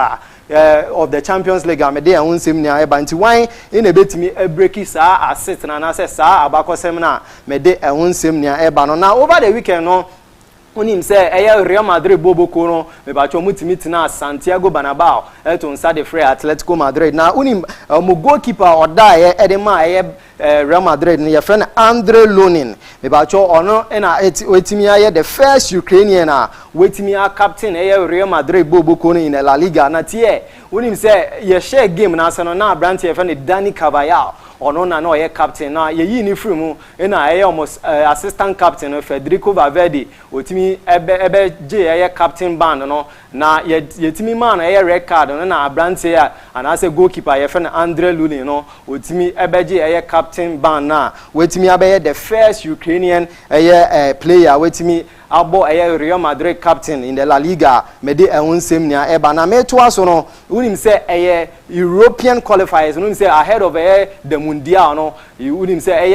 of the Champions League me dey onsem ni eba nti wan in ebetimi breaki sa assist na say sa abakosem na me dey onsem ni eba no na over the weekend no unim say Real Madrid bobo ko no me ba cho mutimi tina Santiago Bernabéu to nsa de free Atletico Madrid na unim mo goalkeeper oda edema Real Madrid ne your friend Andre Lonin me ba cho ono na wetimi aye the first Ukrainian wetimi captain Real Madrid bobo ko in La Liga na tie unim say ye share game na so na brand your friend Dani Carvajal ono na no ye captain na ye yi ni free mu na almost assistant captain Federico Valverde otimi ebe je ye captain band no na ye timi man ye red card no na Abrante ya and as a goalkeeper ye friend Andre Lunin no otimi ebe je ye captain band na wetimi abe the first Ukrainian player wetimi abo Real Madrid captain in the La Liga me de onsem nia eba na me to aso no unim say European qualifiers unim say ahead of the Mundial no unim say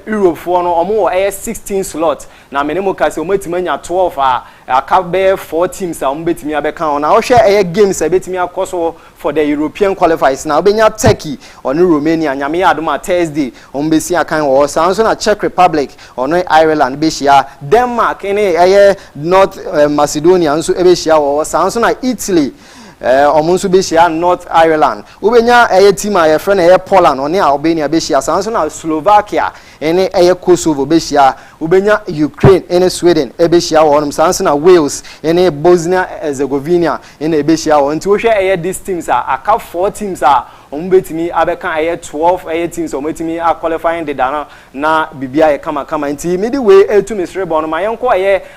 Europe for no omo 16 slots na me ne mo ka say omatimi anya 12 aka be 4 teams ombetimi abeka na o hwe games abetimi akoso for the European qualifiers na obenya Turkey on Romania nyame adoma Thursday ombesi akan wo sanso na Czech Republic on Ireland be shia Denmark North Macedonia nso ebehia wo sanso na Italy omunso behia North Ireland ubenya team a yefre na Poland oni Albania behia sanso na Slovakia ene Kosovo behia ubenya Ukraine ene Sweden ebehia wo onum sanso na Wales ene Bosnia Herzegovina ene ebehia wo nti wo hwe these teams aka 4 teams ombetimi abeka 12 teams ombetimi qualifying the dana na bibia kama nti midway etu misrebo no mayenko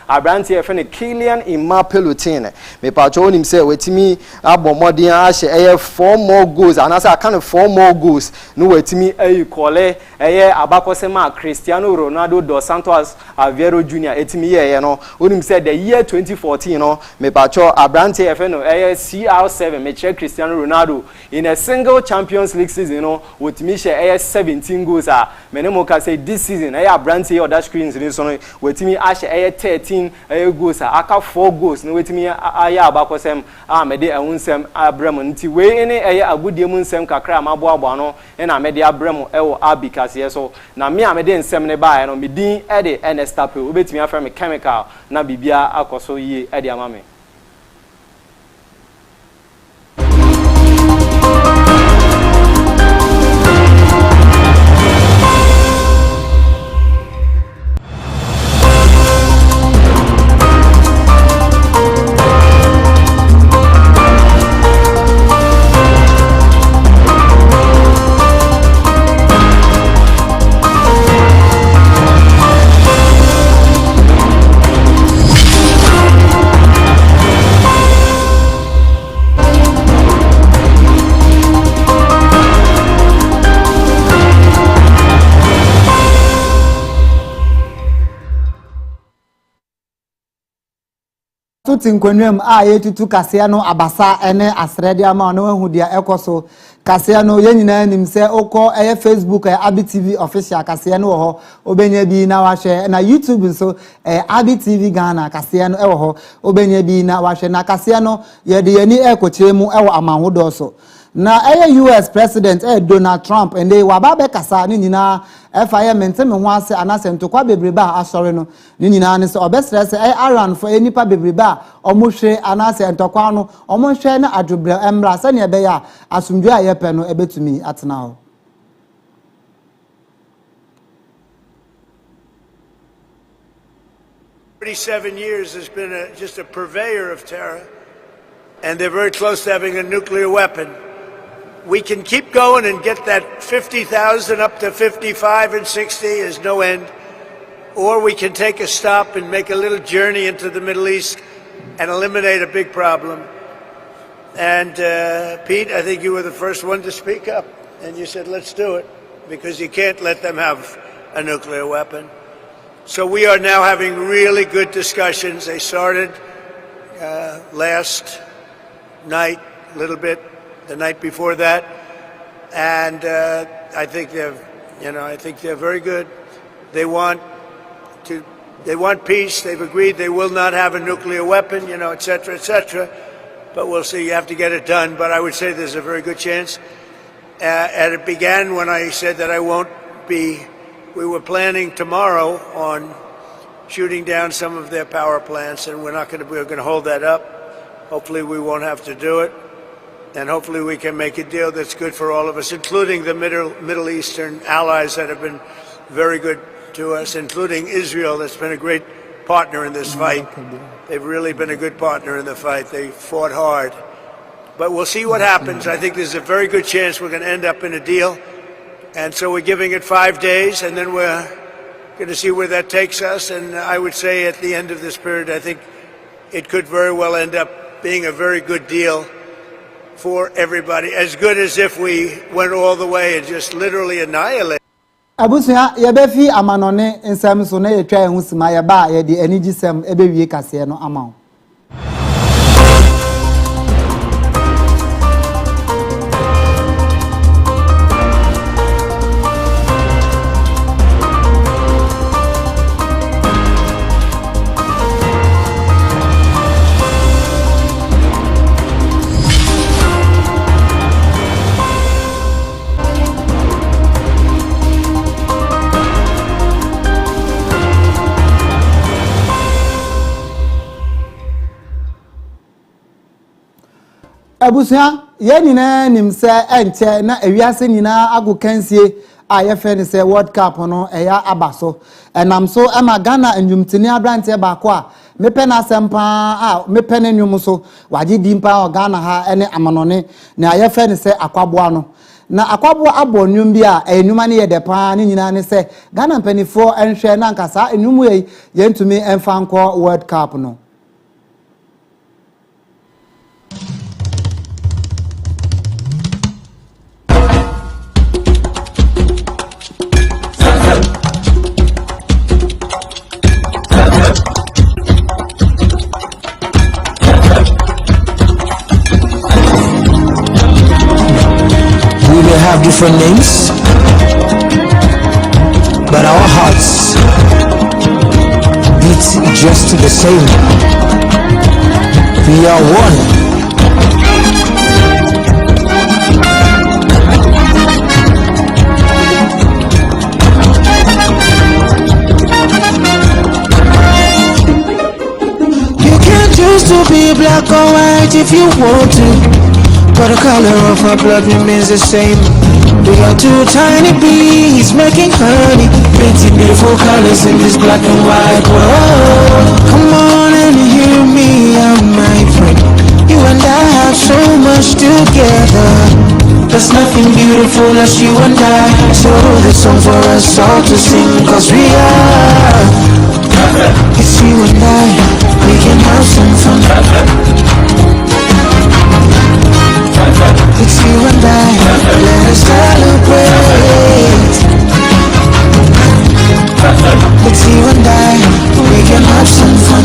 Abrante friend Kylian Mbappe Lutine me pa cho nim say wetimi abomodin ahye 4 more goals and as kind of 4 more goals no wetimi kole abakosema Cristiano Ronaldo dos Santos Aveiro Jr. etimi no onim say the year 2014 no me pa cho Abrante friend CR7 me check Cristiano Ronaldo in a single Champions League season no with me share 17 goals menemo ka say this season Abrante or that screens ni so with me share 13 goals aka 4 goals no with me abakosem me de ehunsem abrem nti we ene agudie mu nsem kakra maboabo no na me de abrem ewo ABY KASE so na me me de nsem ne ba no me din de Ernestape obetimi afra me chemical na bibia akoso yi de amame. Tinkonwem yetutu Kasea no abasa ene asrede ama no hu dia ekoso Kasea no yenyina nim se okọ Facebook ABY TV official Kasea no ho obenya bi na wahwe na YouTube so ABY TV Ghana Kasea no ho obenya bi na wahwe na Kasea no ye de yani ekokire mu ewo amahodo so na US president Donald Trump and they waba be kasa ni nyina FIM mente me ho ase anase ntokwa bebreba asore no ni nyina ne se obesre se aran for enipa bebreba omohwe anase ntokwa no omohwe na adwobre emra se ne be ya asumdwe ayepe no ebetumi atena ho. 37 years has been just a purveyor of terror, and they're very close to having a nuclear weapon. We can keep going and get that 50,000 up to 55 and 60 is no end, or we can take a stop and make a little journey into the Middle East and eliminate a big problem. And Pete, I think you were the first one to speak up, and you said, let's do it, because you can't let them have a nuclear weapon. So we are now having really good discussions. They started last night, a little bit, the night before that, and I think they're very good. They want peace. They've agreed they will not have a nuclear weapon, et cetera, et cetera. But we'll see. You have to get it done. But I would say there's a very good chance. And it began when I said that I won't be. We were planning tomorrow on shooting down some of their power plants, and we're going to hold that up. Hopefully we won't have to do it, and hopefully we can make a deal that's good for all of us, including the Middle Eastern allies that have been very good to us, including Israel, that's been a great partner in this fight. They've really been a good partner in the fight. They fought hard. But we'll see what happens. I think there's a very good chance we're going to end up in a deal. And so we're giving it 5 days, and then we're going to see where that takes us. And I would say at the end of this period, I think it could very well end up being a very good deal for everybody, as good as if we went all the way and just literally annihilated. Abusia yebefi amanone nsem so na yetwa ehusima yeba ye de anigisem ebewie kase no amaw. Abusia ye nyina nimse enche na ewiase nyina agokansie a ye fe ne se World Cup no eya abaso enam so ama Ghana enwumtini abrante baako a mepe na sempa a mepe ne nwum so waje dimpa o Ghana ha ene amanone na ye fe ne se akwabo no na akwabo abo nwum bi a enwuma ne ye de pa ne nyina ne se Ghana mpanifo enhwe na nkasa enwum ye ntumi emfa nko World Cup no. Have different names, but our hearts beat just the same. We are one. You can't choose to be black or white if you want to, but the color of our blood remains the same. We are two tiny bees making honey, painting beautiful colors in this black and white world. Come on and hear me out, my friend. You and I have so much together. There's nothing beautiful as you and I. So this song for us all to sing, cause we are. It's you and I, we can have some fun. It's you and I, let us celebrate. It's you and I, we can have some fun.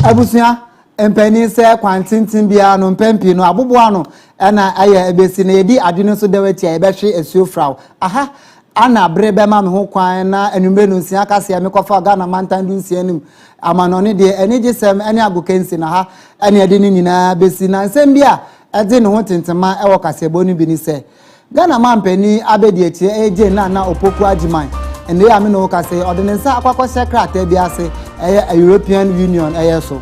Abusia empeni se kwantintin bia no mpempi no aboboa no na aye ebesi na yedi adwene so dawati ebehwe esuofraw aha ana brebe ma me ho kwan na enumbe no nsia kase me kofa Ghana mantan du nsia nim amanone de eni gisem eni agokensi na ha eni ade ni nyina besi na nsem bia ede ne ho tentema e wo kasebo ni bi ni se Ghana mampani abedi etie eje na opoku ajiman ene ya me no kase ode ne nsa akwakọ secretary bi ase European Union so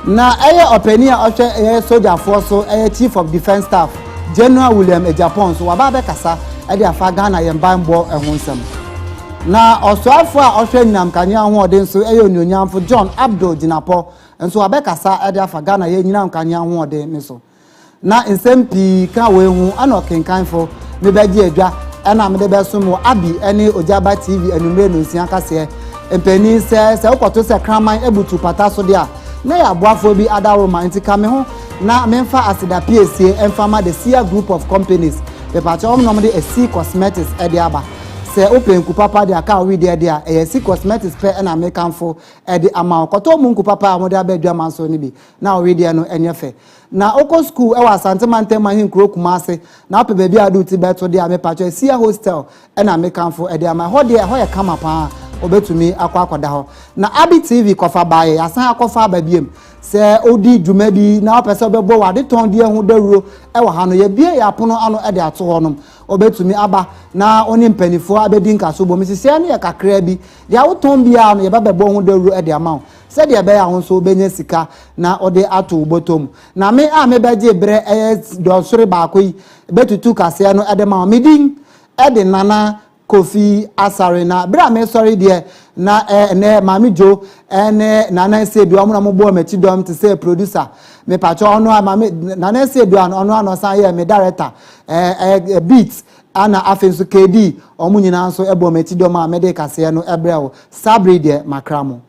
na openi a ohwe soldier force so chief of defense staff General William Japan so waba be kasa ede afa Ghana yembanbo ehonsam na osoafo a ohwe nyam kanya ho ode so onyonyamfo John Abdul Dinapo nso wabe kasa ede afa Ghana ye nyina kanya ho ode me so na nsem ka we hu ana kenkanfo me beji adwa ana me de beso abi ene Ojaba TV enumre no nsia kase empeni se ukoto se kraman ebutu pata so dia na ya boafo bi adawo man tika me ho na memfa asida PSA emfama the Sia group of companies the party om no de C Cosmetics ede aba se open ku papa de aka we de dia C Cosmetics pe na mekanfo ede ama okoto mu ku papa amode abadwa manso ni bi na we de no enyefe na oko school e wa Asante Mantema hin kro Kumase na ope baby adu ti beto de amepacho Sia hostel na mekanfo ede ama ho de ho ye kama pa obetumi akwakoda ho na ABY TV kofa bae asan akofa ababiem se odi dwuma bi na opese obebo wade ton de hu dawuro e wa ha no ye bie ya pono ano e de ato ho nom obetumi aba na oni mpanifo abedi nkaso bo misise ne ye kakra bi ya woton bia no ye babebo hu dawuro e de ama se de be ya ho so benye sika na ode ato botom na me a me beje bre do sore ba koyi betutu kase no e de ma medin e de nana Kofi Asare na bra me sorry there na ne Mami Jo ene nana se do amuna mo bo meti dom to say producer me pacho ono mami nana se do ono san ye me director beats ana afensu KD omu nyina nso ebo meti dom a me de kase no ebre wo Sabri there makramo